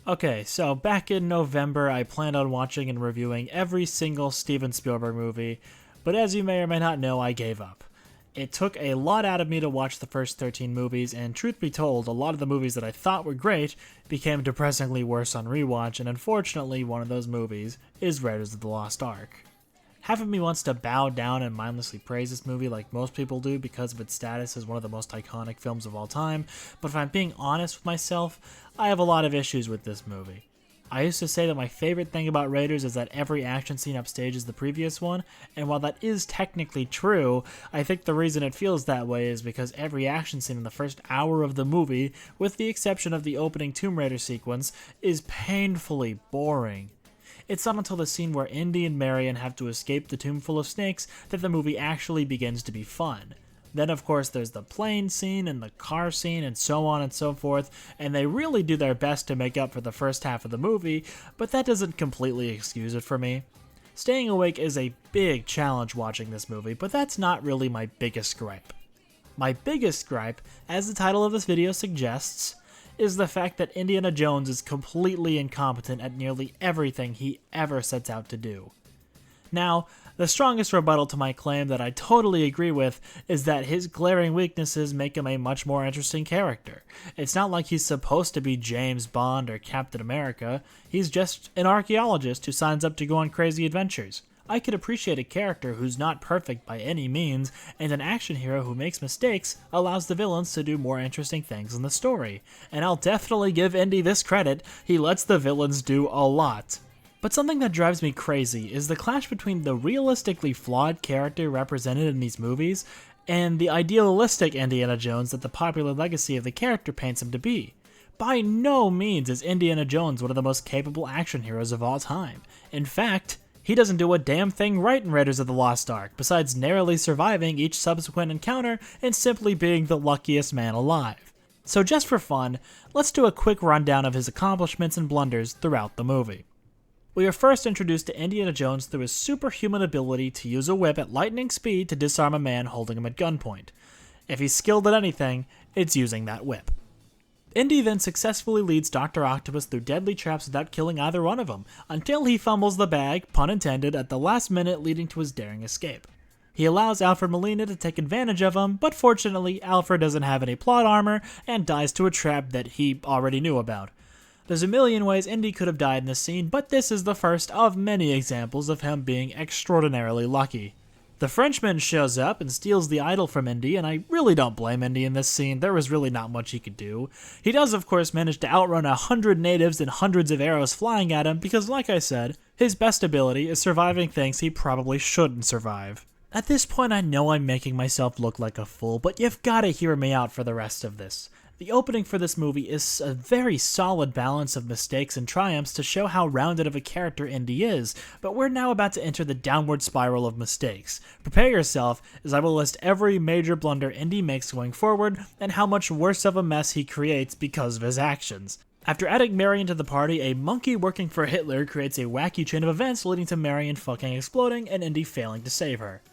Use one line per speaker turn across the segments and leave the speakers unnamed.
Okay, so back in November, I planned on watching and reviewing every single Steven Spielberg movie, but as you may or may not know, I gave up. It took a lot out of me to watch the first 13 movies, and truth be told, a lot of the movies that I thought were great became depressingly worse on rewatch, and unfortunately, one of those movies is Raiders of the Lost Ark. Half of me wants to bow down and mindlessly praise this movie like most people do because of its status as one of the most iconic films of all time, but if I'm being honest with myself, I have a lot of issues with this movie. I used to say that my favorite thing about Raiders is that every action scene upstages the previous one, and while that is technically true, I think the reason it feels that way is because every action scene in the first hour of the movie, with the exception of the opening Tomb Raider sequence, is painfully boring. It's not until the scene where Indy and Marion have to escape the tomb full of snakes that the movie actually begins to be fun. Then, of course, there's the plane scene and the car scene and so on and so forth, and they really do their best to make up for the first half of the movie, but that doesn't completely excuse it for me. Staying awake is a big challenge watching this movie, but that's not really my biggest gripe. My biggest gripe, as the title of this video suggests, is the fact that Indiana Jones is completely incompetent at nearly everything he ever sets out to do. Now, the strongest rebuttal to my claim that I totally agree with is that his glaring weaknesses make him a much more interesting character. It's not like he's supposed to be James Bond or Captain America, he's just an archaeologist who signs up to go on crazy adventures. I could appreciate a character who's not perfect by any means, and an action hero who makes mistakes allows the villains to do more interesting things in the story. And I'll definitely give Indy this credit, he lets the villains do a lot. But something that drives me crazy is the clash between the realistically flawed character represented in these movies and the idealistic Indiana Jones that the popular legacy of the character paints him to be. By no means is Indiana Jones one of the most capable action heroes of all time. In fact, he doesn't do a damn thing right in Raiders of the Lost Ark, besides narrowly surviving each subsequent encounter and simply being the luckiest man alive. So just for fun, let's do a quick rundown of his accomplishments and blunders throughout the movie. We are first introduced to Indiana Jones through his superhuman ability to use a whip at lightning speed to disarm a man holding him at gunpoint. If he's skilled at anything, it's using that whip. Indy then successfully leads Dr. Octopus through deadly traps without killing either one of them, until he fumbles the bag, pun intended, at the last minute leading to his daring escape. He allows Alfred Molina to take advantage of him, but fortunately Alfred doesn't have any plot armor and dies to a trap that he already knew about. There's a million ways Indy could have died in this scene, but this is the first of many examples of him being extraordinarily lucky. The Frenchman shows up and steals the idol from Indy, and I really don't blame Indy in this scene. There was really not much he could do. He does, of course, manage to outrun 100 natives and hundreds of arrows flying at him because, like I said, his best ability is surviving things he probably shouldn't survive. At this point, I know I'm making myself look like a fool, but you've gotta hear me out for the rest of this. The opening for this movie is a very solid balance of mistakes and triumphs to show how rounded of a character Indy is, but we're now about to enter the downward spiral of mistakes. Prepare yourself, as I will list every major blunder Indy makes going forward, and how much worse of a mess he creates because of his actions. After adding Marion to the party, a monkey working for Hitler creates a wacky chain of events leading to Marion fucking exploding and Indy failing to save her.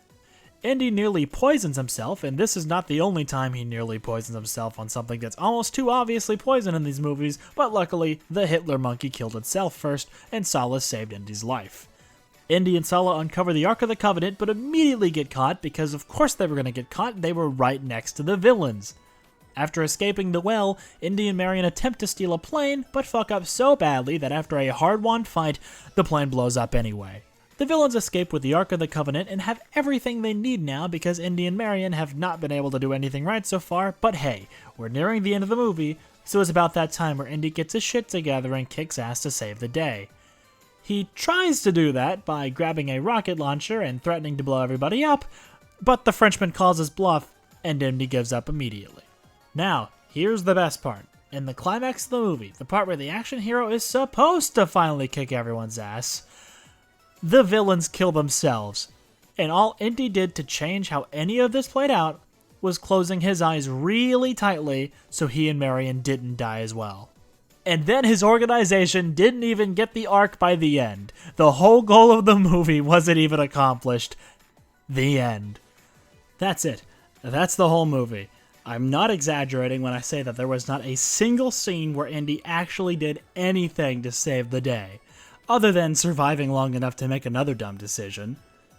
Indy nearly poisons himself, and this is not the only time he nearly poisons himself on something that's almost too obviously poison in these movies, but luckily, the Hitler monkey killed itself first, and Sala saved Indy's life. Indy and Sala uncover the Ark of the Covenant, but immediately get caught because of course they were going to get caught, they were right next to the villains. After escaping the well, Indy and Marion attempt to steal a plane, but fuck up so badly that after a hard-won fight, the plane blows up anyway. The villains escape with the Ark of the Covenant and have everything they need now because Indy and Marion have not been able to do anything right so far, but hey, we're nearing the end of the movie, so it's about that time where Indy gets his shit together and kicks ass to save the day. He tries to do that by grabbing a rocket launcher and threatening to blow everybody up, but the Frenchman calls his bluff and Indy gives up immediately. Now, here's the best part. In the climax of the movie, the part where the action hero is supposed to finally kick everyone's ass, the villains kill themselves, and all Indy did to change how any of this played out was closing his eyes really tightly so he and Marion didn't die as well. And then his organization didn't even get the Ark by the end. The whole goal of the movie wasn't even accomplished. The end. That's it. That's the whole movie. I'm not exaggerating when I say that there was not a single scene where Indy actually did anything to save the day, other than surviving long enough to make another dumb decision.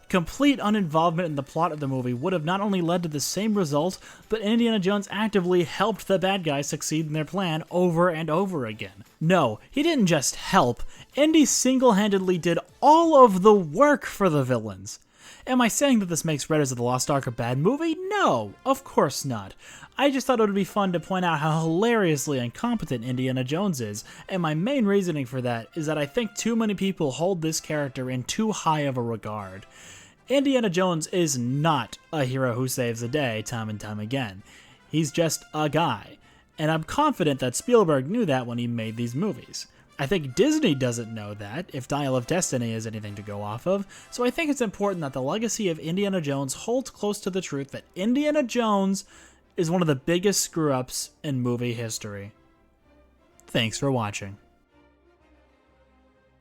Complete uninvolvement in the plot of the movie would have not only led to the same result, but Indiana Jones actively helped the bad guys succeed in their plan over and over again. No, he didn't just help, Indy single-handedly did all of the work for the villains. Am I saying that this makes Raiders of the Lost Ark a bad movie? No, of course not. I just thought it would be fun to point out how hilariously incompetent Indiana Jones is, and my main reasoning for that is that I think too many people hold this character in too high of a regard. Indiana Jones is not a hero who saves the day time and time again. He's just a guy, and I'm confident that Spielberg knew that when he made these movies. I think Disney doesn't know that, if Dial of Destiny is anything to go off of, so I think it's important that the legacy of Indiana Jones holds close to the truth that Indiana Jones is one of the biggest screw-ups in movie history. Thanks for watching.